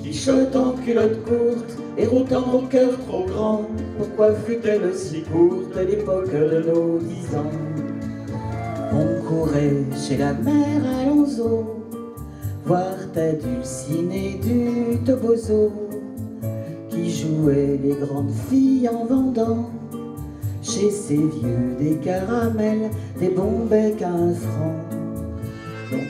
Quichotte en culotte courte et routant au cœur trop grand. Pourquoi fut-elle si courte à l'époque de nos 10 ans? On courait chez la mère Alonso voir ta Dulcinée du Toboso qui jouait les grandes filles en vendant chez ces vieux des caramels, des bons becs à 1 franc. Donc,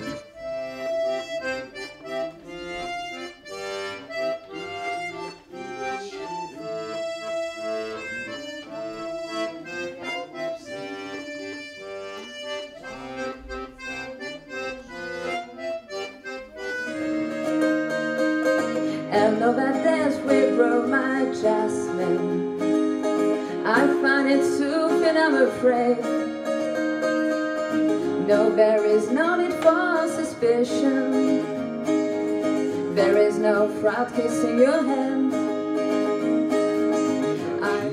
And love I dance with my jasmine. I find it soothing, I'm afraid. No, there is no need for suspicion. There is no fraud kissing your hand.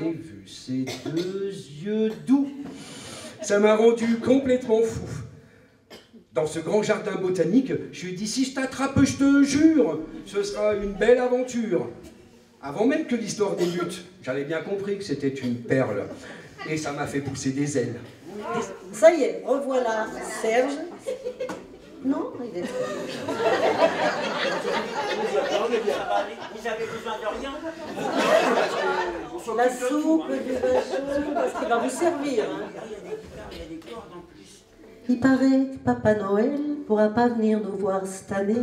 J'ai vu ces 2 yeux doux. Ça m'a rendu complètement fou. Dans ce grand jardin botanique, je lui ai dit, si je t'attrape, je te jure, ce sera une belle aventure. Avant même que l'histoire débute, j'avais bien compris que c'était une perle. Et ça m'a fait pousser des ailes. Ça y est, revoilà Serge. Non, il est... Vous avez besoin de rien? La soupe, du vin chaud, parce qu'il va vous servir. Hein. Il y a des cordes en plus. Il paraît que Papa Noël pourra pas venir nous voir cette année.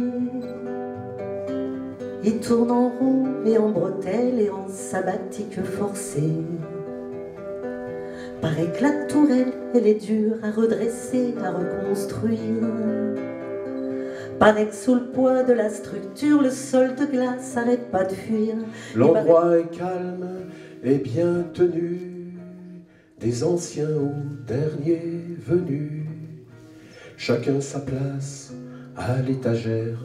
Il tourne en rond et en bretelles et en sabbatique forcée. Paraît que la tourelle, elle est dure à redresser, à reconstruire. Paraît que sous le poids de la structure, le sol de glace arrête pas de fuir. l'endroit est calme et bien tenu, des anciens aux derniers venus. Chacun sa place à l'étagère.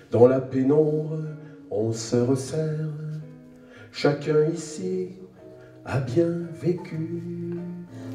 Dans la pénombre, on se resserre. Chacun ici a bien vécu.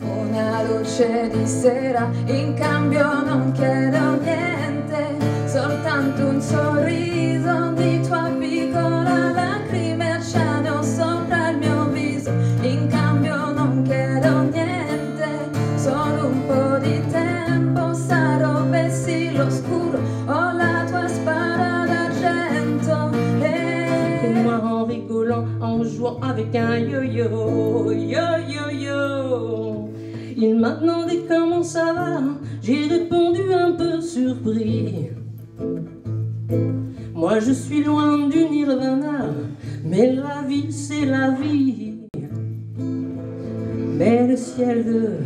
Una luce di sera, in cambio non chiedo niente, soltanto un sorriso di tua piccola lacrimerciano sopra il mio viso. In cambio non chiedo niente, solo un po' di tempo, sa rovessi l'oscuro o la tua spada d'argento. Et moi en rigolant, en jouant avec un yo-yo, yo-yo-yo. Il m'a demandé comment ça va, j'ai répondu un peu surpris. Moi je suis loin du nirvana, mais la vie c'est la vie. Mais le ciel de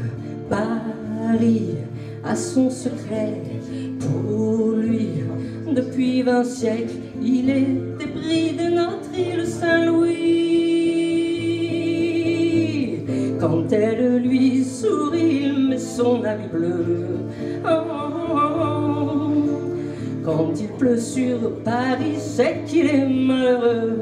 Paris a son secret pour lui. Depuis 20 siècles, il est épris de notre île Saint-Louis. Quand elle lui sourit, il met son habit bleu. Oh, oh, oh. Quand il pleut sur Paris, c'est qu'il est malheureux.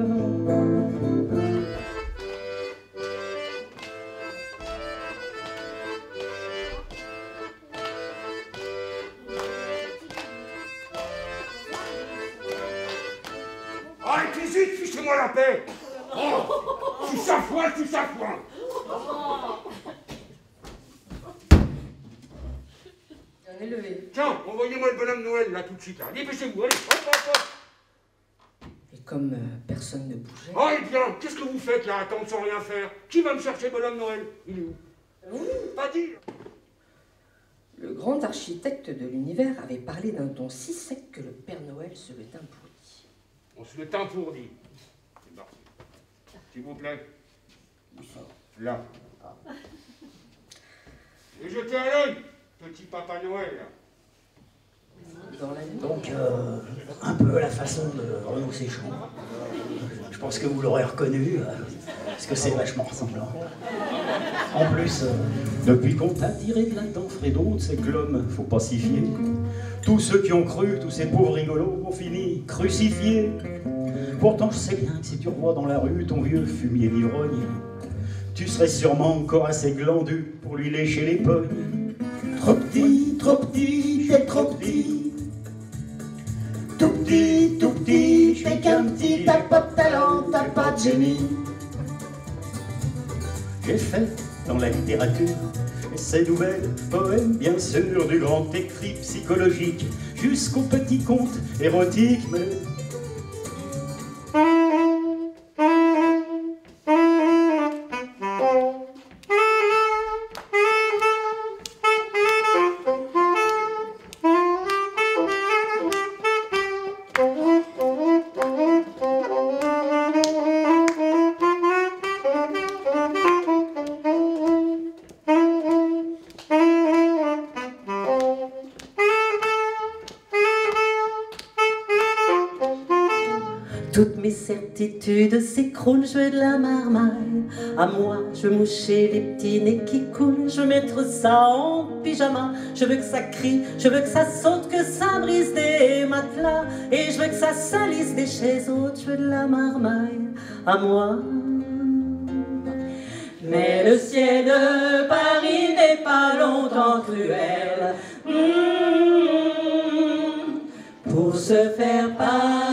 Arrêtez vite, fichez-moi la paix. Oh, tu s'affoines, tu s'affoines. Bien élevé. Tiens, envoyez-moi le bonhomme Noël, là, tout de suite, là. Dépêchez-vous, allez, hop, hop, hop. Et comme personne ne bougeait... Oh, et bien, qu'est-ce que vous faites, là, attendre sans rien faire? Qui va me chercher bonhomme Noël? Il est où? Pas dire. Le grand architecte de l'univers avait parlé d'un ton si sec que le Père Noël se le tint pourri. On se le teint pour dire. C'est parti. S'il vous plaît. Là. Et jetez à l'œil, petit Papa Noël. Dans la nuit. Donc, un peu à la façon de Renaud Séchon. Je pense que vous l'aurez reconnu, parce que c'est vachement ressemblant. En plus, Depuis qu'on t'a tiré de là-dedans, Fredo, c'est que l'homme, faut pas s'y fier. Tous ceux qui ont cru, tous ces pauvres rigolos, ont fini crucifiés. Pourtant, je sais bien que si tu revois dans la rue ton vieux fumier d'ivrogne, tu serais sûrement encore assez glandu pour lui lécher les pognes. Trop petit, t'es trop petit. Tout petit, je fais qu'un rien petit, t'as pas de talent, t'as pas de génie. J'ai fait dans la littérature ces nouvelles poèmes, bien sûr, du grand écrit psychologique jusqu'aux petits contes érotiques, mais Toutes mes certitudes s'écroulent, je veux de la marmaille. À moi, je veux moucher les petits nez qui coulent. Je veux mettre ça en pyjama. Je veux que ça crie, je veux que ça saute, que ça brise des matelas. Et je veux que ça salisse des chaises hautes. Je veux de la marmaille. À moi. Mais le ciel de Paris n'est pas longtemps cruel. Pour se faire pardonner.